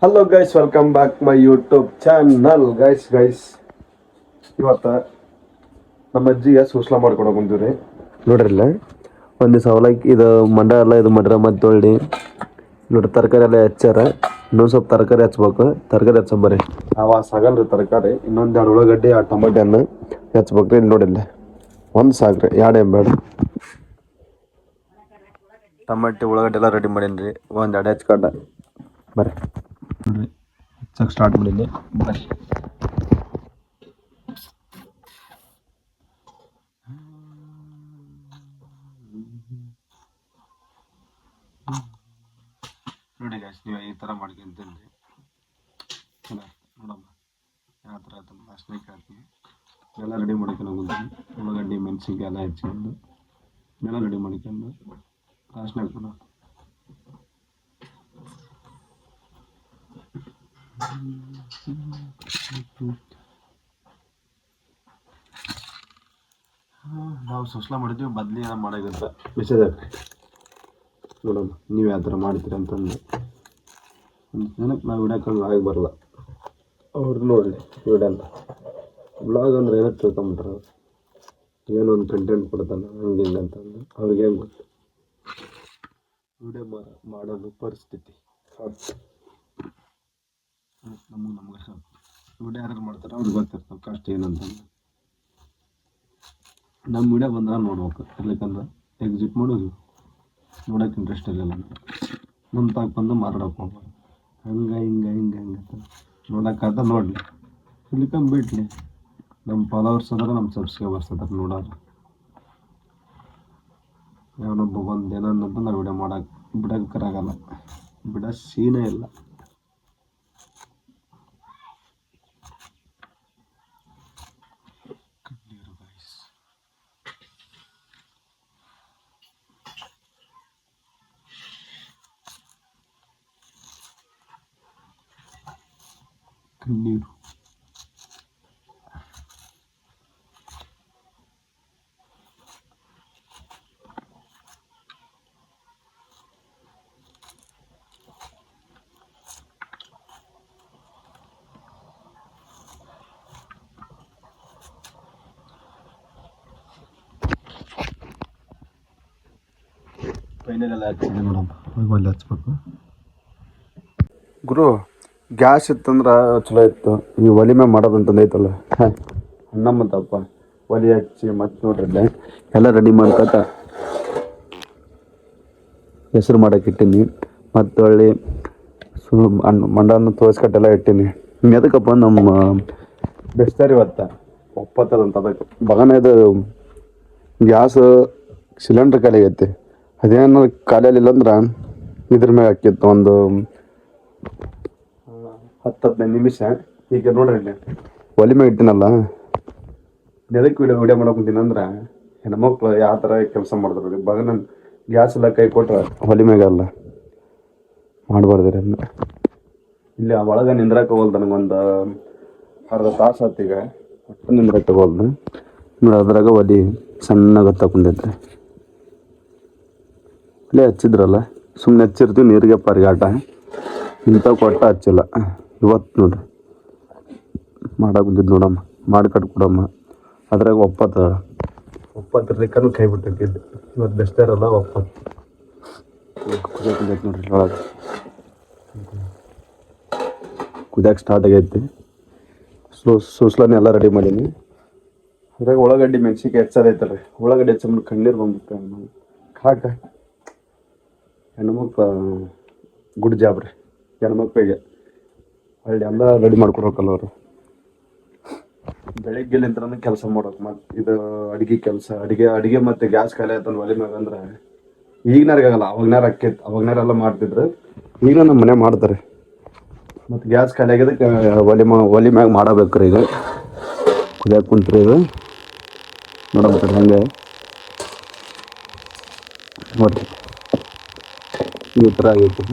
Hello guys, welcome back my YouTube channel. Guys ಇವತ್ತು ನಮ್ಮ ಅಜ್ಜಿಗೆ ಸೂಸ್ಲಾ ಮಾಡ್ಕೊಡೋ ಬಂದಿವ್ರಿ. ನೋಡ್ರಿಲ್ಲ, ಒಂದು ದಿವಸ ಅವಲಕ್ಕಿ ಇದು ಮಂಡ ಎಲ್ಲ ಇದು ಮಾಡ್ರ ಮತ್ತು ಒಳ್ಳಿ ನೋಡ್ರಿ ತರಕಾರಿ ಎಲ್ಲ ಹೆಚ್ಚಾರ. ಇನ್ನೊಂದು ಸ್ವಲ್ಪ ತರಕಾರಿ ಹಚ್ಬೇಕು. ತರಕಾರಿ ಹಚ್ಚಂಬರಿ ಅವ ಸಾಗಲ್ರಿ ತರಕಾರಿ. ಇನ್ನೊಂದು 2 ಉಳ್ಳಾಗಡ್ಡಿ 2 ಟೊಮೆಟೊ ಹಣ್ಣು ಹೆಚ್ಚಬೇಕ್ರಿ. ಇಲ್ಲಿ ನೋಡಿಲ್ಲ, ಒಂದು ಸಾಕ್ರಿ, 2 ಏನ್ ಬೇಡ. ಟೊಮೆಟೊ ಉಳ್ಳಾಗಡ್ಡಿ ಎಲ್ಲ ರೆಡಿ ಮಾಡೀನಿ. ಒಂದು 2 ಹೆಚ್ಕೊಂಡ ಬರ್ರಿ ನೋಡ್ರಿ ಹಚ್ಚಕ್ಕೆ ಸ್ಟಾರ್ಟ್ ಮಾಡಿದ್ದೆ. ಬರ್ರಿ ನೋಡಿ ಗಾಯ್ಸ್, ನೀವು ಈ ಥರ ಮಾಡ್ಕೊಂತೀನಿ ನೋಡಮ್ಮ ಯಾವ ಥರ ಆಯ್ತು ಲಾಸ್ಟ್ನಾಗ ಹಾಕ್ತೀನಿ. ಎಲ್ಲ ರೆಡಿ ಮಾಡ್ಕೊಂಡು ಹೋಗ್ತೀನಿ. ಉಳ್ಳಾಗಡ್ಡಿ ಮೆಣಸಿನ್ಕಾಯಿ ಎಲ್ಲ ಹೆಚ್ಚಿಕೊಂಡು ಎಲ್ಲ ರೆಡಿ ಮಾಡ್ಕೊಂಡು ಲಾಸ್ಟ್ನಾಗ ಕೂಡ ನಾವು ಸುಸ್ಲಾ ಮಾಡಿದ್ವಿ. ಬದ್ಲಿ ಏನೋ ಮಾಡೋಕ್ಕಂತ ಮೆಸೇಜ್ ಹಾಕ್ರಿ ನೋಡಮ್ಮ, ನೀವು ಯಾವ ಥರ ಮಾಡ್ತೀರಿ ಅಂತಂದು. ಒಂದು ಜನಕ್ಕೆ ನಾವು ವಿಡಿಯೋಕೊಂಡು ಆಗಿ ಬರಲ್ಲ, ಅವ್ರು ನೋಡಲಿ ವಿಡಿಯೋನ. ಬ್ಲಾಗ್ ಅಂದ್ರೆ ಏನೋ ತಿಳ್ಕೊಂಬಿಟ್ರೆ ಏನೋ ಒಂದು ಕಂಟೆಂಟ್ ಕೊಡ್ತಾನೆ ಹಂಗೆ ಹಿಂಗೆ ಅಂತಂದು ಅವ್ರಿಗೆ ಹೆಂಗೆ ಗೊತ್ತು ವಿಡಿಯೋ ಮಾಡೋದು ಪರಿಸ್ಥಿತಿ. ನಮಗೆ ವಿಡಿಯೋ ಯಾರು ಮಾಡ್ತಾರೆ ಅವ್ರಿಗೆ ಗೊತ್ತಿರ್ತಾವೆ ಕಷ್ಟ ಏನಂತಂದು. ನಮ್ಮ ವಿಡಿಯೋ ಬಂದ್ರೆ ನೋಡ್ಬೇಕು, ಇರ್ಲಿಕ್ಕಂದ್ರೆ ಎಕ್ಸಿಟ್ ಮಾಡೋದು. ನೋಡೋಕೆ ಇಂಟ್ರೆಸ್ಟ್ ಇರಲಿಲ್ಲ ನಮ್ಮ ತಾಕ ಬಂದು ಮಾತಾಡೋಕೆ ಹೋಗ್ಬಾರ್ದು. ಹಂಗೆ ಅಂತ ನೋಡೋಕ್ಕಾದ ನೋಡಲಿ, ಇರ್ಲಿಕ್ಕಂದು ಬಿಡಲಿ. ನಮ್ಮ ಫಾಲೋವರ್ಸ್ ಅದಾರ, ನಮ್ಮ ಸಬ್ಸ್ಕ್ರೈಬರ್ಸ್ ಅದಾರ ನೋಡೋರು. ಯಾವನೊಬ್ಬ ಬಂದು ಏನನ್ನಂತ ನಾವು ವಿಡಿಯೋ ಬಿಡೋಕ್ಕಾಗಲ್ಲ, ಬಿಡೋ ಸೀನೇ ಇಲ್ಲ. ಕಣ್ಣೀರು ಫೈನಲೆಲ್ಲ ಹಚ್ಚಿದೆ ನೋಡಮ್ಮ, ಹೋಗಿ ಅಲ್ಲಿ ಹಚ್ಬೇಕು. ಗುರು ಗ್ಯಾಸ್ ಇತ್ತಂದ್ರೆ ಚಲೋ ಇತ್ತು. ಈ ಒಲೆ ಮ್ಯಾಗ ಮಾಡೋದಂತಂದು ಐತಲ್ಲ, ನಮ್ಮಂತಪ್ಪ ಒಲೆ ಹಚ್ಚಿ ಮತ್ತೆ ನೋಡ್ರಿ ಎಲ್ಲ ರೆಡಿ ಮಾಡ್ಕೊತ ಹೆಸರು ಮಾಡೋಕೆ ಇಟ್ಟೀನಿ. ಮತ್ತು ಒಳ್ಳೆ ಮಂಡನ್ನು ತೋರಿಸ್ಕೊಟ್ಟೆಲ್ಲ ಇಟ್ಟೀನಿ. ಎದಕ್ಕಪ್ಪ ನಮ್ಮ ಬೆಸ್ತಾರಿ ಇವತ್ತ ಒಪ್ಪತ್ತದಂತ ಅದಕ್ಕೆ ಬಗನೇದು ಗ್ಯಾಸ್ ಸಿಲಿಂಡ್ರ್ ಖಾಲಿ ಆಗೈತಿ. ಅದೇನು ಖಾಲಿಯಲ್ಲಿಲ್ಲ ಅಂದ್ರೆ ಇದ್ರ ಮ್ಯಾಗ ಹಾಕಿತ್ತು ಒಂದು 10-15 ನಿಮಿಷ. ಈಗ ನೋಡ್ರಿ ಇಲ್ಲಿ ಒಲೆ ಮ್ಯಾಗ ಇಟ್ಟಿನಲ್ಲ, ಎದಕ್ಕೆ ವಿಡಿಯೋ ಮಾಡೋಕೆ ಕುಂತೀನಿ ಅಂದ್ರೆ ಹೆಣ್ಮಕ್ಳು ಯಾವ ಥರ ಕೆಲಸ ಮಾಡಿದ್ರು ಬಗನ ಗ್ಯಾಸ್ ಎಲ್ಲ ಕೈ ಕೊಟ್ರೆ ಒಲೆ ಮ್ಯಾಗಲ್ಲ ಮಾಡಬಾರ್ದ್ರಿ. ಇಲ್ಲಿ ಒಳಗೆ ನಿಂದ್ರಕ್ಕೆ ಹೋಗಲ್ದು, ನನಗೊಂದು ಅರ್ಧ ತಾಸು ಆತೀಗ ಒಟ್ಟು ನಿಂದ್ರಕ್ಕೆ ಹೋಗಲ್ದು ನೋಡಿ. ಅದ್ರಾಗ ಒಲೆ ಸಣ್ಣಗೆ ತಗೊಂಡೈತೆ. ಇಲ್ಲೇ ಹಚ್ಚಿದ್ರಲ್ಲ, ಸುಮ್ಮನೆ ಹಚ್ಚಿರ್ತೀವಿ ನೀರಿಗೆ ಪರಿಗಾಟ. ಇಂಥ ಕೊಟ್ಟ ಹಚ್ಚಿಲ್ಲ ಇವತ್ತು ನೋಡ್ರಿ ಮಾಡಕ್ಕೆ ಬಂದಿದ್ದು ನೋಡಮ್ಮ, ಮಾಡಿ ಕಟ್ಕೊಡಮ್ಮ. ಅದ್ರಾಗ ಒಪ್ಪತ್ತಿರ್ಲಿಕ್ಕೂ ಕೈ ಬಿಟ್ಟಿದ್ದು. ಇವತ್ತು ಬೆಸ್ಟ್ ಇರಲ್ಲ ಒಪ್ಪತ್ತು ಕುದಿಯಕ್ಕೆ ನೋಡ್ರಿ. ಒಳಗೆ ಕುದಿಯಕ್ಕೆ ಸ್ಟಾರ್ಟ್ ಆಗೈತಿ. ಸೂಸ್ಲಾನೆ ಎಲ್ಲ ರೆಡಿ ಮಾಡೀನಿ. ಅದ್ರಾಗ ಉಳ್ಳಾಗಡ್ಡಿ ಮೆಣಸಿನ್ಕಾಯಿ ಹೆಚ್ಚೋದೈತಲ್ರಿ, ಉಳ್ಳಾಗಡ್ಡಿ ಹೆಚ್ಚಂದ್ರೆ ಕಣ್ಣೀರು ಬಂದ್ಬಿಟ್ಟು ಕಾಕ. ಹೆಣ್ಮಕ್ಳು ಗುಡ್ ಜಾಬ್ ರೀ. ಹೆಣ್ಮಕ್ಳಿಗೆ ಒಳ್ಳೆ ಎಲ್ಲ ರೆಡಿ ಮಾಡ್ಕೊಡ್ಬೇಕಲ್ಲ ಅವರು. ಬೆಳಗ್ಗೆಲಿಂತ್ರನೂ ಕೆಲಸ ಮಾಡೋಕೆ ಮತ್ತು ಇದು ಅಡುಗೆ ಕೆಲಸ, ಅಡುಗೆ ಮತ್ತು ಗ್ಯಾಸ್ ಖಾಲಿ ಆಯ್ತಂದು ಒಲೆ ಮ್ಯಾಗ ಅಂದ್ರೆ ಈಗಿನಾರಿಗಾಗಲ್ಲ, ಅವಾಗನಾರೆಲ್ಲ ಮಾಡ್ತಿದ್ರು. ಈಗ ನಮ್ಮ ಮನೆ ಮಾಡ್ತಾರೆ. ಮತ್ತು ಗ್ಯಾಸ್ ಖಾಲಿ ಆಗಿದ್ದಕ್ಕೆ ಒಲೆ ಮ್ಯಾಗ ಮಾಡಬೇಕ್ರಿ. ಈಗ ಕುದಿಯಕ್ಕೆ ಕುಂತ್ರಿ. ಇದು ನೋಡಬೇಕು ಹಂಗೆ ನೋಡಿರಿ ಈ ಥರ ಆಗೈತಿ.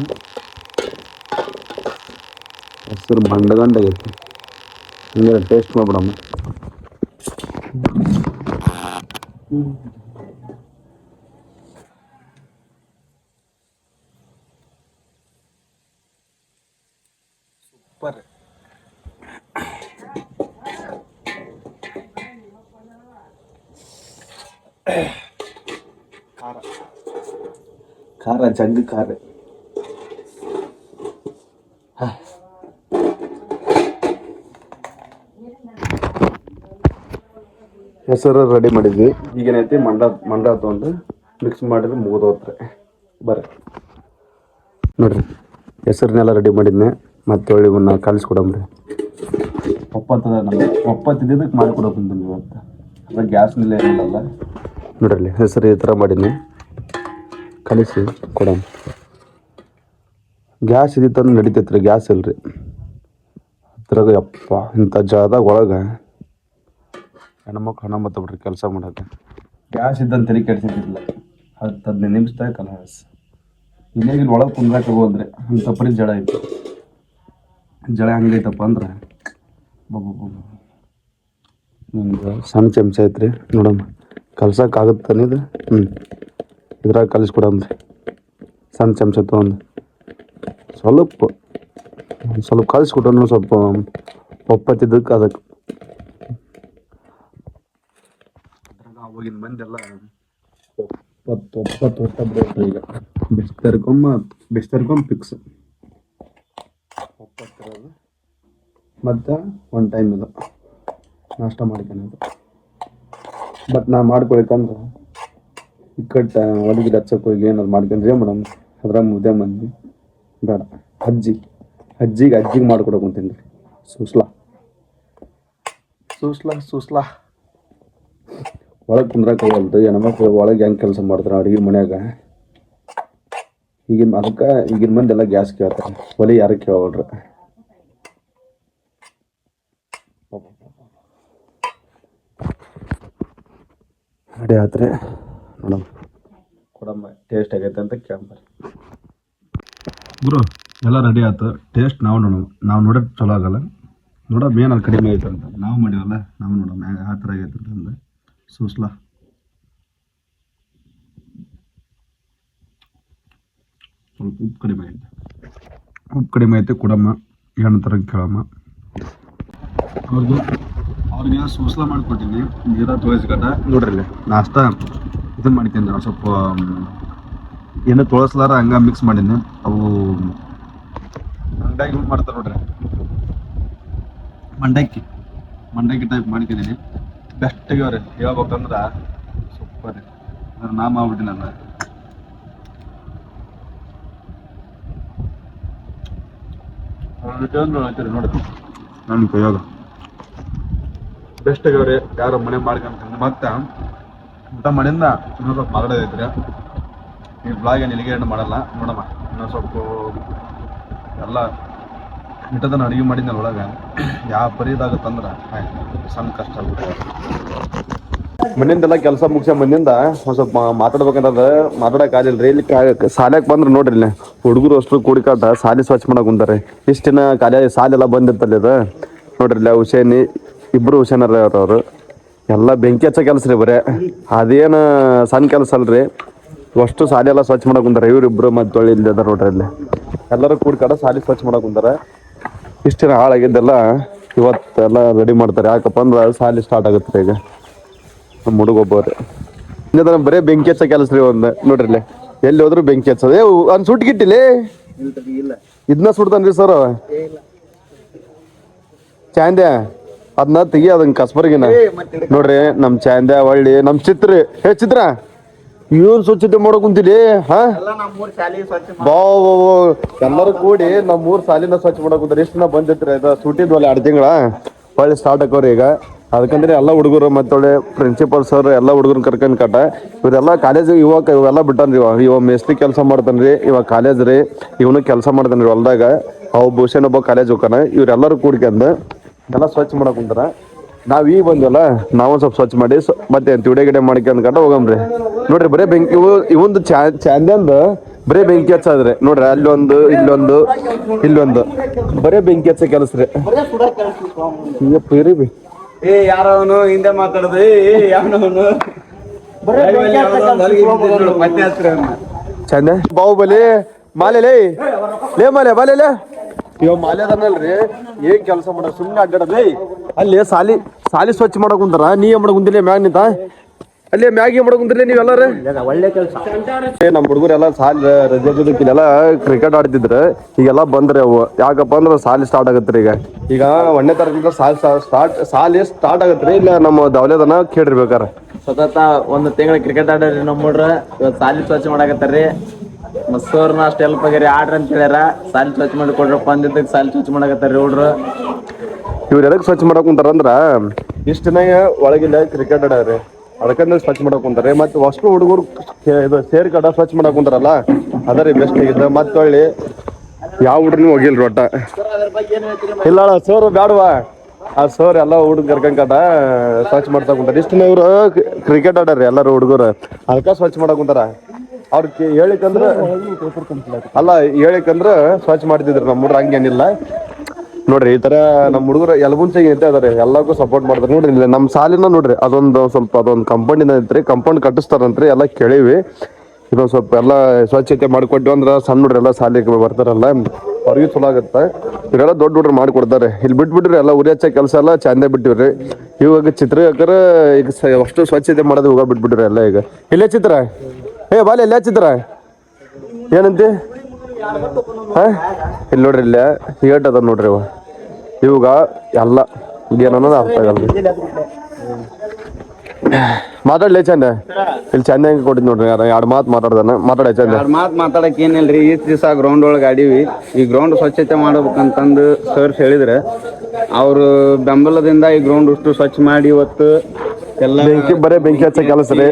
ಹೆಸರು ಬಂಡಗಂಡಾಗೈತಿ. ಹಂಗೆ ಟೇಸ್ಟ್ ಮಾಡ್ಬಿಡಮ್ಮ. ಸೂಪರ್. ಖಾರ ಖಾರ ಜಗ್ಗ ಖಾರ. ಹೆಸರು ರೆಡಿ ಮಾಡಿದ್ವಿ. ಈಗೇನೈತಿ ಮಂಡ ತೊಗೊಂಡು ಮಿಕ್ಸ್ ಮಾಡಿದ್ರೆ ಮುಗಿದೋತ್ರಿ. ಬರ್ರಿ ನೋಡ್ರಿ, ಹೆಸರನ್ನೆಲ್ಲ ರೆಡಿ ಮಾಡಿದ್ನೆ. ಮತ್ತೆ ಒಳ್ಳೆ ಇವನ್ನ ಕಲಿಸ್ಕೊಡಮ್ರಿ. ಒಪ್ಪತ್ತಿದ್ದಕ್ಕೆ ಮಾಡಿಕೊಡೋಕೆ ಬಂದಿನಿ ಇವತ್ತು. ಅದ್ರ ಗ್ಯಾಸ್ನಲ್ಲಿ ಏನಿಲ್ಲಲ್ಲ. ನೋಡ್ರಿ ಹೆಸರು ಈ ಥರ ಮಾಡಿದ್ನಿ, ಕಲಿಸಿ ಕೊಡಮ್. ಗ್ಯಾಸ್ ಇದ್ದಿತ್ತಂದ್ರೆ ನಡಿತೈತ್ರಿ, ಗ್ಯಾಸ್ ಇಲ್ರಿ ಅದ್ರಾಗ. ಯಪ್ಪ ಇಂಥ ಜಾಗದಾಗ ಒಳಗೆ ಹೆಣ್ಮಕ್ಳು ಹಣ ಬಿಡ್ರಿ ಕೆಲಸ ಮಾಡೋಕೆ. ಗ್ಯಾಸ್ ಇದ್ದಂತ ತಲೆ ಕೆಡ್ಸಿದ್ದಿಲ್ಲ. 10-15 ನಿಮಿಷದಾಗ ಕಲಾಸ್. ಇನ್ನೇಗಿಲ್ಲಿ ಒಳಗೆ ಕುಂದ್ರಾಕ ಹೋದ್ರೆ ಅಂಥ ಪರಿ ಜಳ ಐತಿ. ಜಳ ಹಂಗೈತಪ್ಪ ಅಂದ್ರೆ ನಿಮ್ಗೆ ಸಣ್ಣ ಚಮಚ ಐತ್ರಿ, ನೋಡಮ್ಮ ಕಲ್ಸಕ್ಕಾಗುತ್ತಾನಿದು. ಇದ್ರಾಗ ಕಲಿಸ್ಕೊಡಮ್ರಿ. ಸಣ್ಣ ಚಮಚ ತೊಗೊಂಡು ಸ್ವಲ್ಪ ಕಲಿಸ್ಕೊಟ್ರು ಸ್ವಲ್ಪ ಒಪ್ಪತ್ತಿದ್ದಕ್ಕೆ ಅದಕ್ಕೆ. ಅದ್ರಾಗ ಅವಾಗಿನ ಮಂದೆಲ್ಲ ಒಪ್ಪತ್ತು ಬಿಡ್ರಿ. ಈಗ ಬಿಸ್ತರ್ಕೊಂಬ ಫಿಕ್ಸ್ ಒಪ್ಪತ್ತಿರೋದು. ಮತ್ತು ಒಂದು ಟೈಮ್ ಇದು ನಾಷ್ಟ ಮಾಡ್ಕೊಳೋದು. ಬಟ್ ನಾ ಮಾಡ್ಕೊಳಿಕಂದ್ರೆ ಇಕ್ಕಟ್ಟು ಒಳಗಿಡ ಹಚ್ಚಕ್ಕೆ ಹೋಗಿ ಏನಾದ್ರು ಮಾಡ್ಕೊಂಡ್ರೆ ಏನು ಮೇಡಮ್, ಅದ್ರಾಗ ಮುದ್ದೆ ಮಂದಿ ಬೇಡ. ಅಜ್ಜಿಗೆ ಮಾಡ್ಕೊಡಕ್ಕೆ ಅಂತೀನಿ ರೀ. ಸೂಸ್ಲಾ ಒಳಗೆ ಕುಂದ್ರಕ್ಕೆ ಹೋಗಲ್ದು. ಹೆಣ್ಮಕ್ಳು ಒಳಗೆ ಹೆಂಗೆ ಕೆಲಸ ಮಾಡ್ತಾರೆ ಅಡುಗೆ ಮನ್ಯಾಗ. ಈಗಿನ ಮಂದಿ ಎಲ್ಲ ಗ್ಯಾಸ್ ಕೇಳ್ತಾರೆ, ಒಲೆ ಯಾರು ಕೇಳೋಲ್ರಿ. ರೆಡಿ ಆತ್ರಿ ನೋಡಮ್ಮ, ಕೊಡಮ್ಮ ಟೇಸ್ಟ್ ಆಗೈತೆ ಅಂತ ಕೇಳ್ಬಾರಿ. ಗುರು ಎಲ್ಲ ರೆಡಿ ಆಯ್ತು. ಟೇಸ್ಟ್ ನಾವು ನೋಡೋದು ಚಲೋ ಆಗಲ್ಲ. ನೋಡಮ್ಮ ಏನಾದ್ರು ಕಡಿಮೆ ಐತೆ ಅಂತ ನಾವು ಮಾಡಿವಲ್ಲ, ನಾವು ನೋಡಮ್ಮ ಯಾವ ಥರ ಆಗೈತೆ ಅಂತಂದು. ಸೂಸ್ಲಾ ಸ್ವಲ್ಪ ಉಪ್ಪು ಕಡಿಮೆ ಐತೆ ಕೊಡಮ್ಮ, ಏನು ಥರ ಕೇಳಮ್ಮ. ಅವ್ರಿಗೆ ಸೂಸ್ಲಾ ಮಾಡಿಕೊಟ್ಟಿನಿ, ನೀರ ತೋರಿಸ್ಕಟ್ಟ. ನೋಡ್ರಿ ನಾಷ್ಟ ಇದು ಮಾಡ್ತೀನಿ ನಾವು. ಸ್ವಲ್ಪ ಏನೋ ತೊಳಸ್ಲಾರ ಹಂಗೆ ಮಿಕ್ಸ್ ಮಾಡೀನಿ. ಅವು ಅಂಗಡಿಯಾಗ ಯೂಸ್ ಮಾಡ್ತಾರೆ ನೋಡ್ರಿ, ಮಂಡಕ್ಕಿ ಟೈಪ್ ಮಾಡ್ಕೊಂಡಿದ್ದೀನಿ. ಬೆಸ್ಟ್ ಆಗ್ಯಾವ್ರಿ. ಹೇಳ್ಬೇಕಂದ್ರೆ ಸೂಪರ್. ಅದ್ರ ನಾ ಮಾಡ್ಬಿಟ್ಟಿನಿ ನಾನು. ನೋಡ್ರಿ ನನ್ನ ಕೈಯಾಗ ಬೆಸ್ಟ್ ಆಗ್ಯಾವ್ರಿ. ಯಾರು ಮನೆ ಮಾಡ್ಕೊಂತ ಮತ್ತೆ ಊಟ ಮಾಡಿಂದ ಇನ್ನೊಂದು ಸ್ವಲ್ಪ ಮಾತಾಡೋದೈತ್ರಿ. ಈ ಬ್ಲಾಗ್ ಏನು ಇಲ್ಲಿಗೆ ಏನು ಮಾಡಲ್ಲ ನೋಡಮ್ಮ. ಇನ್ನೊಂದು ಸ್ವಲ್ಪ ಎಲ್ಲ ಇಟ್ಟದನ್ನ ಅಡುಗೆ ಮಾಡಿದ್ನಲ್ಲ ಒಳಗೆ ಯಾವ ಪರಿದಾಗತ್ತಂದ್ರೆ ಸಣ್ಣ ಕಷ್ಟ ಆಗ್ಬಿಟ್ಟು. ಮನೆಯಿಂದೆಲ್ಲ ಕೆಲಸ ಮುಗಿಸ ಮನೆಯಿಂದ ಒಂದು ಸ್ವಲ್ಪ ಮಾತಾಡ್ಬೇಕಂತಂದ್ರೆ ಮಾತಾಡೋಕೆ ಆಗಿಲ್ಲ. ಇಲ್ಲಿ ಶಾಲೆಗೆ ಬಂದ್ರೆ ನೋಡ್ರಿ, ಇಲ್ಲಿ ಹುಡುಗರು ಅಷ್ಟು ಕೂಡಿಕಾಟ ಶಾಲೆ ಸ್ವಚ್ಛ ಮಾಡಕ್ಕೆ ಕುಂತಾರೆ. ಇಷ್ಟು ದಿನ ಶಾಲೆಲ್ಲ ಬಂದಿರ್ತಲ್ಲ ಇದು ನೋಡ್ರಿ. ಇಲ್ಲ ಇಬ್ಬರು ಹುಷೇನರ ಅವ್ರವ್ರು ಎಲ್ಲ ಬೆಂಕಿ ಹಚ್ಚೋ ಕೆಲಸ ರೀ. ಬರೇ ಅದೇನು ಸಣ್ಣ ಕೆಲಸ ಅಲ್ರಿ. ಅಷ್ಟು ಶಾಲೆ ಎಲ್ಲ ಸ್ವಚ್ಛ ಮಾಡಕ್ಕೆ ಕುಂತಾರೆ ಇವರಿಬ್ಬರು. ಮತ್ತು ಇಲ್ಲಿ ಅದ ನೋಡ್ರಿ, ಇಲ್ಲಿ ಎಲ್ಲರೂ ಕೂಡಿಕಾಟ ಶಾಲೆ ಸ್ವಚ್ಛ ಮಾಡಕ್ಕೆ ಕುಂತಾರೆ. ಇಷ್ಟು ದಿನ ಹಾಳಾಗಿದ್ದೆಲ್ಲ ಇವತ್ತೆಲ್ಲ ರೆಡಿ ಮಾಡ್ತಾರೆ. ಯಾಕಪ್ಪ ಅಂದ್ರೆ ಶಾಲೆ ಸ್ಟಾರ್ಟ್ ಆಗುತ್ತೆ ಈಗ. ನಮ್ಮ ಹುಡುಗೊಬ್ಬರು ಬರೇ ಬೆಂಕಿ ಹಚ್ಚೋ ಕೆಲಸ ರೀ. ಒಂದು ನೋಡ್ರಿ ಎಲ್ಲಿ ಹೋದ್ರು ಬೆಂಕಿ ಹಚ್ಚೋದು. ಒಂದು ಸುಟ್ಗಿಟ್ಟಿಲಿ ಇದನ್ನ ಸುಡ್ತಾನ್ರಿ ಸರ್ ಚಾಂದ್ಯ. ಅದನ್ನ ತೆಗಿ, ಅದನ್ನ ಕಸ್ಬರ್ಗಿನ ನೋಡ್ರಿ. ನಮ್ಮ ಚಾಂದ್ಯ ಒಳ್ಳಿ ನಮ್ಮ ಚಿತ್ರ ಇವನ್ ಸ್ವಚ್ಛತೆ ಮಾಡೋ ಕುಂತೀರಿ. ಎಲ್ಲರೂ ಕೂಡಿ ನಮ್ಮ ಶಾಲಿನ ಸ್ವಚ್ಛ ಮಾಡೋ ಕುಂತಾರೆ. ಎಷ್ಟು ದಿನ ಬಂದಿತ್ರಿ ಇದು ಸುಟ್ಟಿದ್ವಲ್ಲ 2 ತಿಂಗಳ ಒಳ್ಳೆ ಸ್ಟಾರ್ಟ್ ಆಕೋರಿ ಈಗ. ಅದಕ್ಕಂದ್ರೆ ಎಲ್ಲ ಹುಡುಗರು ಮತ್ತೊಳ್ಳೆ ಪ್ರಿನ್ಸಿಪಲ್ ಸರ್ ಎಲ್ಲ ಹುಡುಗರನ್ನ ಕರ್ಕೊಂಡು ಕಟ್ಟ ಇವರೆಲ್ಲ ಕಾಲೇಜ್ ಇವೆಲ್ಲ ಬಿಟ್ಟಾನ್ರಿ. ಇವ ಮೇಸ್ತ್ರಿ ಕೆಲಸ ಮಾಡ್ತಾನ್ರಿ, ಇವಾಗ ಕಾಲೇಜ್ ರೀ. ಇವನು ಕೆಲಸ ಮಾಡ್ತಾನ್ರಿ ಹೊಲ್ದಾಗ. ಅವು ಭೂಷಣ್ ಒಬ್ಬ ಕಾಲೇಜ್ ಹೋಗ್ತಾನ. ಇವ್ರೆಲ್ಲರೂ ಕೂಡ್ಕೊಂಡು ಎಲ್ಲ ಸ್ವಚ್ಛ ಮಾಡಕ್ ಕುಂತಾರ. ನಾವ್ ಈಗ ಬಂದ್ವಲ್ಲ, ನಾವು ಸ್ವಲ್ಪ ಸ್ವಚ್ಛ ಮಾಡಿ ಮತ್ತೆ ತಿಡೆ ಗಿಡೆ ಮಾಡ್ಕೊಂಡ್ ಹೋಗಮ್ರಿ. ನೋಡ್ರಿ ಬರೇ ಬೆಂಕಿ ಇವಂದು ಚಾಂದ್ಯಂದು ಬರೇ ಬೆಂಕಿ ಹಚ್ಚದ್ರಿ. ನೋಡ್ರಿ ಅಲ್ಲೊಂದು ಇಲ್ಲೊಂದು ಬರೇ ಬೆಂಕಿ ಹಚ್ಚ ಕೆಲಸ ರೀ. ಯಾರವನು ಹಿಂದೆ ಮಾತಾಡೋದು ಚಂದ ಬಾಹುಬಲಿ ಮಾಲೆ ಲೇ ಮಾಲೆ ಬಾಲೆ ಇವ ಮಾಲ್ಯದನಲ್ರಿ ಏನ್ ಕೆಲಸ ಮಾಡ ಸುಮ್ಮನೆ ಅಡ್ಡಾಡದ್ರಿ ಅಲ್ಲಿ ಸಾಲಿ ಸಾಲಿ ಸ್ವಚ್ಛ ಮಾಡಕ್ ಕುಂತಾರ ನೀ ಏನ್ ಮಾಡಕ್ ಕುಂತಿಲ್ಲ ಮ್ಯಾಗ ನಿಂತ ಅಲ್ಲಿ ಮ್ಯಾಗ ಏನ್ ಮಾಡಕ್ ಕುಂತಿರ್ಲಿ ನೀವೆಲ್ಲಾರ ಒಳ್ಳೆ ಕೆಲಸ. ನಮ್ ಹುಡುಗರೆಲ್ಲ ಸಾಲಿ ರಜೆಲ್ಲ ಕ್ರಿಕೆಟ್ ಆಡ್ತಿದ್ರ ಈಗೆಲ್ಲ ಬಂದ್ರಿ ಅವು ಯಾಕಪ್ಪ ಅಂದ್ರ ಸಾಲಿ ಸ್ಟಾರ್ಟ್ ಆಗತ್ರಿ ಈಗ ಒಂದನೇ ತರದಿಂದ ಸಾಲಿ ಸ್ಟಾರ್ಟ್ ಆಗತ್ರಿ ಇಲ್ಲ ನಮ್ಮ ದವಲೇದನ ಕೇಳಿರ್ಬೇಕಾರ ಸತತ ಒಂದು ತಿಂಗಳ ಕ್ರಿಕೆಟ್ ಆಡ್ರಿ ನಮ್ಮ ಹುಡ್ರ ಇವತ್ತು ಸಾಲಿ ಸ್ವಚ್ಛ ಮಾಡಾಕತ್ತಾರ್ರಿ. ಮಸ್ತೋರ್ನ ಅಷ್ಟು ಹೆಲ್ಪ್ ಆಗ್ಯಾರಿ ಆಡ್ರಿ ಅಂತ ಹೇಳ್ಯಾರ. ಸಾಲಿ ಸ್ವಚ್ಛ ಮಾಡಿ ಕೊಡ್ರಪ್ಪ ಅಂದಿದ್ದಕ್ಕೆ ಸಾಲಿ ಸ್ವಚ್ಛ ಮಾಡಾಕತ್ತಾರ್ರಿ ಹುಡ್ರು. ಇವ್ರ ಎದಕ್ ಸ್ವಚ್ಛ ಮಾಡಕ್ ಕುಂತಾರ ಅಂದ್ರ ಇಷ್ಟ ದಿನ ಒಳಗಿಲ್ಲ ಕ್ರಿಕೆಟ್ ಆಡ್ರಿ ಅದಕ್ಕಂದ್ರೆ ಸ್ವಚ್ಛ ಮಾಡಕ್ ಕುಂತಾರೆ ಮತ್ತೆ ಅಷ್ಟು ಹುಡುಗರು ಇದು ಸೇರ್ ಕಡ ಸ್ವಚ್ಛ ಮಾಡಕ್ ಕುಂತಾರಲ್ಲ ಅದರಿ ಬೆಸ್ಟ್ ಆಗಿದ್ದ ಮತ್ತೆ ಒಳ್ಳಿ ಯಾವ ಹುಡ್ರನು ಹೋಗಿಲ್ರಿ ಒಟ್ಟ ಇಲ್ಲ ಸರ್ ಬ್ಯಾಡವಾ ಆ ಸರ್ ಎಲ್ಲ ಹುಡುಗ ಕರ್ಕಂಕಟ ಸ್ವಚ್ಛ ಮಾಡ್ತಾ ಕುಂತಾರ ಇಷ್ಟ ದಿನ ಇವ್ರು ಕ್ರಿಕೆಟ್ ಆಡ್ರಿ ಎಲ್ಲಾರು ಹುಡುಗರು ಅದಕ್ಕ ಸ್ವಚ್ಛ ಮಾಡಕ್ ಕುಂತಾರ ಅವ್ರ ಹೇಳಿಕಂದ್ರ ಅಲ್ಲ ಹೇಳಿಕಂದ್ರ ಸ್ವಚ್ಛ ಮಾಡ್ತಿದ್ರು ನಮ್ಮ ಹುಡ್ರ ಹಂಗೇನಿಲ್ಲ ನೋಡ್ರಿ ಈ ತರ ನಮ್ ಹುಡುಗರು ಎಲ್ಗುಂಚಾಗಿ ಇರ್ತಾ ಇದಾರೆ ಎಲ್ಲಾರ್ಗು ಸಪೋರ್ಟ್ ಮಾಡ್ತಾರೆ ನೋಡ್ರಿ ಇಲ್ಲಿ ನಮ್ ಸಾಲಿನ ನೋಡ್ರಿ ಅದೊಂದು ಸ್ವಲ್ಪ ಅದೊಂದು ಕಂಪೌಂಡಿನ ಐತ್ರಿ ಕಂಪೌಂಡ್ ಕಟ್ಟಿಸ್ತಾರಂತ್ರಿ ಎಲ್ಲ ಕೇಳಿವಿ ಇದೊಂದ್ ಸ್ವಲ್ಪ ಎಲ್ಲ ಸ್ವಚ್ಛತೆ ಮಾಡ್ಕೊಟ್ಟು ಅಂದ್ರ ಸಣ್ಣ ಹುಡ್ರಿ ಎಲ್ಲ ಸಾಲಿಗೆ ಬರ್ತಾರಲ್ಲ ಅವ್ರಿಗೂ ಚಲೋ ಆಗತ್ತ ಇವರೆಲ್ಲ ದೊಡ್ಡ ಹುಡ್ರು ಮಾಡ್ಕೊಡ್ತಾರೆ ಇಲ್ಲಿ ಬಿಟ್ಬಿಟ್ರಿ ಎಲ್ಲ ಉರಿ ಹಚ್ಚ ಕೆಲಸ ಎಲ್ಲ ಚಂದ ಬಿಟ್ಟಿವ್ರಿ ಇವಾಗ ಚಿತ್ರ ಹಾಕರ ಈಗ ಅಷ್ಟು ಸ್ವಚ್ಛತೆ ಮಾಡೋದು ಹೋಗ ಬಿಟ್ಬಿಟ್ರಿ ಎಲ್ಲ ಈಗ ಇಲ್ಲೇ ಚಿತ್ರ ಬಾಲಿ ಎಲ್ಲೇ ಚಿತ್ರ ಏನಂತಿ ಇಲ್ಲಿ ನೋಡ್ರಿ ಇಲ್ಲೇ ಏಟ್ ಅದ ನೋಡ್ರಿ ಇವಾಗ ಎಲ್ಲ ಏನನ್ನೋದು ಅರ್ಥ ಆಗಲ್ಲ ಮಾತಾಡ್ಲಿ ಚಂದ ಇಲ್ಲಿ ಚಂದ ಹೆಂಗ್ ಕೊಟ್ಟಿದ್ ನೋಡ್ರಿ ಎರಡು ಮಾತು ಮಾತಾಡ ಚಂದ. ಎರಡು ಮಾತು ಮಾತಾಡಕ್ ಏನಿಲ್ರಿ ಈಸ್ಟ್ ದಿವಸ ಗ್ರೌಂಡ್ ಒಳಗೆ ಆಡೀವಿ ಈ ಗ್ರೌಂಡ್ ಸ್ವಚ್ಛತೆ ಮಾಡ್ಬೇಕಂತಂದು ಸರ್ಸ್ ಹೇಳಿದ್ರೆ ಅವರು ಬೆಂಬಲದಿಂದ ಈ ಗ್ರೌಂಡ್ ಅಷ್ಟು ಸ್ವಚ್ಛ ಮಾಡಿ ಇವತ್ತು ಎಲ್ಲ ಬರೇ ಬೆಂಕಿ ಹಚ್ಚ ಕೆಲಸ ರೀ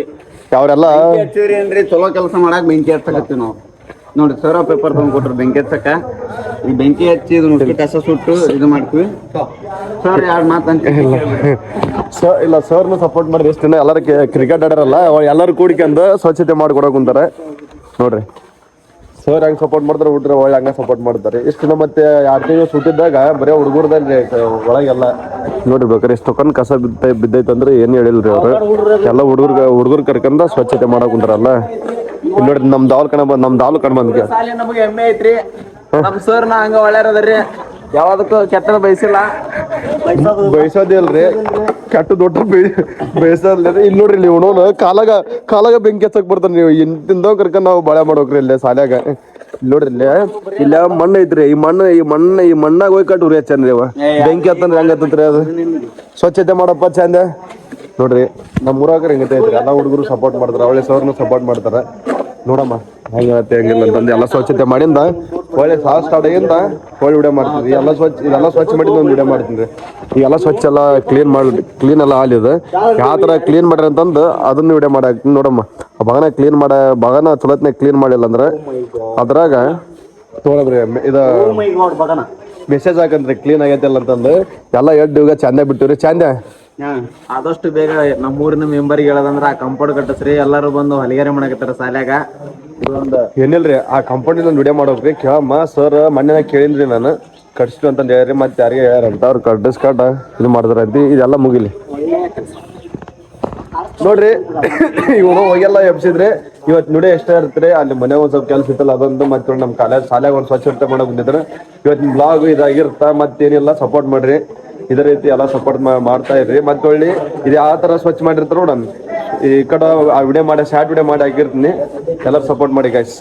ಅವ್ರೆಲ್ಲ ಹಚ್ಚಿವ್ರಿ ಏನ್ರಿ ಚಲೋ ಕೆಲಸ ಮಾಡಕ್ ಬೆಂಕಿ ಹಚ್ಚಕತ್ತೀವಿ ನಾವು ನೋಡಿ ಸರ್ ಪೇಪರ್ ತಗೊಂಡ್ ಕೊಟ್ರು ಬೆಂಕಿ ಹಚ್ಚಕ ಈ ಬೆಂಕಿ ಹಚ್ಚಿ ಇದನ್ನ ಕಸ ಸುಟ್ಟು ಇದು ಮಾಡ್ತೀವಿ ಸರ್ ಎರಡು ಮಾತು ಅಂತ ಇಲ್ಲ ಸರ್ನು ಸಪೋರ್ಟ್ ಮಾಡಿದ್ರೆ ಎಷ್ಟು ದಿನ ಎಲ್ಲರೂ ಕ್ರಿಕೆಟ್ ಆಡಾರಲ್ಲ ಎಲ್ಲರೂ ಕೂಡಿಕೊಂಡು ಸ್ವಚ್ಛತೆ ಮಾಡ್ಕೊಡಕ್ ಕುಂತಾರೆ ನೋಡ್ರಿ ಸರ್ ಹೆಂಗ್ ಸಪೋರ್ಟ್ ಮಾಡ್ತಾರೆ ಹುಡ್ರೆ ಒಳ್ಳೆ ಹಂಗ ಸಪೋರ್ಟ್ ಮಾಡ್ತಾರೆ ಇಷ್ಟು ದಿನ ಮತ್ತೆ 2 ತಿಂಗಳು ಸುಟ್ಟಿದ್ದಾಗ ಬರೀ ಹುಡುಗರ್ದಲ್ಲಿ ಒಳಗೆಲ್ಲ ನೋಡ್ರಿ ಎಷ್ಟೊಕ್ಕನ್ ಕಸ ಬಿದ್ದೈತಂದ್ರೆ ಏನ್ ಹೇಳಿಲ್ರಿ ಅವ್ರು ಎಲ್ಲ ಹುಡುಗರು ಕರ್ಕೊಂಡ ಸ್ವಚ್ಛತೆ ಮಾಡಕ್ ಕುಂತಾರಲ್ಲ ನೋಡ್ರಿ ನಮ್ ದಾವಲ್ ಕಣ್ ಬಂದ್ಕೆ ಸಾಲಿ ನಮಗೆ ಹೆಮ್ಮೆ ಐತ್ರಿ. ನಮ್ ಸರ್ ನಾ ಹಂಗ ಒಳ್ಳೆಯರದ್ರಿ ಯಾವ್ದಕ್ಕೂ ಕೆಟ್ಟ ಬಯಸಿಲ್ಲ ಬಯಸೋದೇ ಅಲ್ರಿ ಕೆಟ್ಟ ದೊಡ್ಡ ಬಯಸಲ್ಲ ಇಲ್ಲಿ ನೋಡ್ರಿ ಇಲ್ಲಿ ಇವನು ಕಾಲಾಗ ಬೆಂಕಿ ಹಚ್ಚಕ್ ಬರ್ತಾರ ನೀವು ಇಂತಿಂದ ಕರ್ಕೊಂಡ್ ನಾವು ಬಾಳೆ ಮಾಡೋಕ್ರಿ ಇಲ್ಲೇ ಸಾಲ್ಯಾಗ ಇಲ್ಲಿ ನೋಡ್ರಿ ಇಲ್ಲ ಮಣ್ಣು ಐತ್ರಿ ಈ ಮಣ್ಣಾಗ ಹೋಗಿ ಕಟ್ಟು ಉರಿ ಹಚ್ಚನ್ರಿ ಅವ ಬೆಂಕಿ ಹತ್ತಂದ್ರೆ ಹೆಂಗ ಹತ್ತತ್ರಿ ಅದು ಸ್ವಚ್ಛತೆ ಮಾಡಪ್ಪ ಚಂದ ನೋಡ್ರಿ ನಮ್ಮ ಊರಾಗ ಹೆಂಗೈತೆ ಐತ್ರಿ ಎಲ್ಲ ಹುಡುಗರು ಸಪೋರ್ಟ್ ಮಾಡ್ತಾರ ಅವಳೆ ಸರ್ನು ಸಪೋರ್ಟ್ ಮಾಡ್ತಾರ ನೋಡಮ್ಮ ಹೆಂಗತ್ತೆ ಹೆಂಗಿಲ್ಲ ಅಂತಂದು ಎಲ್ಲ ಸ್ವಚ್ಛತೆ ಮಾಡಿಂದ ಒಳ್ಳೆ ಸಾಸ್ ಸ್ಟಾರ್ಟ್ ಆಗಿಂದ ಒಳ್ಳೆ ವಿಡಿಯೋ ಮಾಡ್ತೀನಿ ಇದೆಲ್ಲ ಸ್ವಚ್ಛ ಮಾಡಿದ ಒಂದು ವಿಡಿಯೋ ಮಾಡ್ತೀನಿ ಈಗೆಲ್ಲ ಸ್ವಚ್ಛ ಎಲ್ಲ ಕ್ಲೀನ್ ಎಲ್ಲ ಆಲಿದೆ ಯಾವ ತರ ಕ್ಲೀನ್ ಮಾಡ್ರಿ ಅಂತಂದು ಅದನ್ನ ವಿಡಿಯೋ ಮಾಡಾಕ್ತೀನಿ ನೋಡಮ್ಮ ಭಾಗನ ಚಲೋತ್ನಾಗ ಕ್ಲೀನ್ ಮಾಡಿಲ್ಲ ಅಂದ್ರೆ ಅದ್ರಾಗ ತೋಳಬ್ರಿ ಇದು ಮೆಸೇಜ್ ಹಾಕಂದ್ರಿ ಕ್ಲೀನ್ ಆಗೈತಲ್ಲ ಅಂತಂದು ಎಲ್ಲ ಈಗ ಚಂದ ಬಿಟ್ಟಿವ್ರಿ ಚಂದ ಆದಷ್ಟು ಬೇಗ ನಮ್ಮೂರಿನ ಮೆಂಬರ್ಗೆ ಹೇಳದಂದ್ರ ಆ ಕಂಪೌಂಡ್ ಕಟ್ಟಿಸ್ರಿ ಎಲ್ಲರೂ ಬಂದು ಹೊಲಿಗೆರೆ ಮಾಡಕತ್ತಾರ ಸಾಲ್ಯಾಗ ಏನಿಲ್ರಿ ಆ ಕಂಪೌಂಡಿನ ಒಂದು ವಿಡಿಯೋ ಮಾಡೋಕ್ರಿ ಕೇಳಮ್ಮ ಸರ್ ಮೊನ್ನೆ ಕೇಳಿನ್ರಿ ನಾನು ಕಟ್ಸಿತು ಅಂತ ಹೇಳ್ರಿ ಮತ್ತೆ ಯಾರಿಗೆ ಹೇಳ್ಯಾರಂತ ಅವ್ರು ಕಟ್ಟಿಸ್ಕೊಟ್ಟ ಇದು ಮಾಡಿದ್ರಂತ ಇದೆಲ್ಲ ಮುಗಿಲಿ ನೋಡ್ರಿ ಇವನು ಹೋಗೆಲ್ಲ ಎಬ್ಸಿದ್ರೆ ಇವತ್ತು ನುಡಿ ಎಷ್ಟೇ ಇರ್ತಾರೆ ಅಲ್ಲಿ ಮನೆ ಒಂದ್ ಸ್ವಲ್ಪ ಕೆಲಸ ಇತ್ತಲ್ಲ ಅದೊಂದು ಮತ್ತೆ ನಮ್ಮ ಕಾಲೇಜ್ ಶಾಲೆಗೆ ಒಂದು ಸ್ವಚ್ಛತೆ ಮಾಡಕ್ ಬಂದಿದ್ರೆ ಇವತ್ತಿನ ಬ್ಲಾಗ್ ಇದಾಗಿರ್ತಾ ಮತ್ತೇನಿಲ್ಲ ಸಪೋರ್ಟ್ ಮಾಡ್ರಿ ಇದೇ ರೀತಿ ಎಲ್ಲ ಸಪೋರ್ಟ್ ಮಾಡ್ತಾ ಇರ್ರಿ ಮತ್ತೆ ಒಳ್ಳಿ ಇದು ಯಾವ ತರ ಸ್ವಚ್ಛ ಮಾಡಿರ್ತಾರ ನೋಡೋಣ ಈ ಕಡೆ ಆ ವಿಡಿಯೋ ಮಾಡಿ ಶಾರ್ಟ್ ವಿಡಿಯೋ ಮಾಡಿ ಹಾಕಿರ್ತೀನಿ ಎಲ್ಲರೂ ಸಪೋರ್ಟ್ ಮಾಡಿ ಗೈಸ್.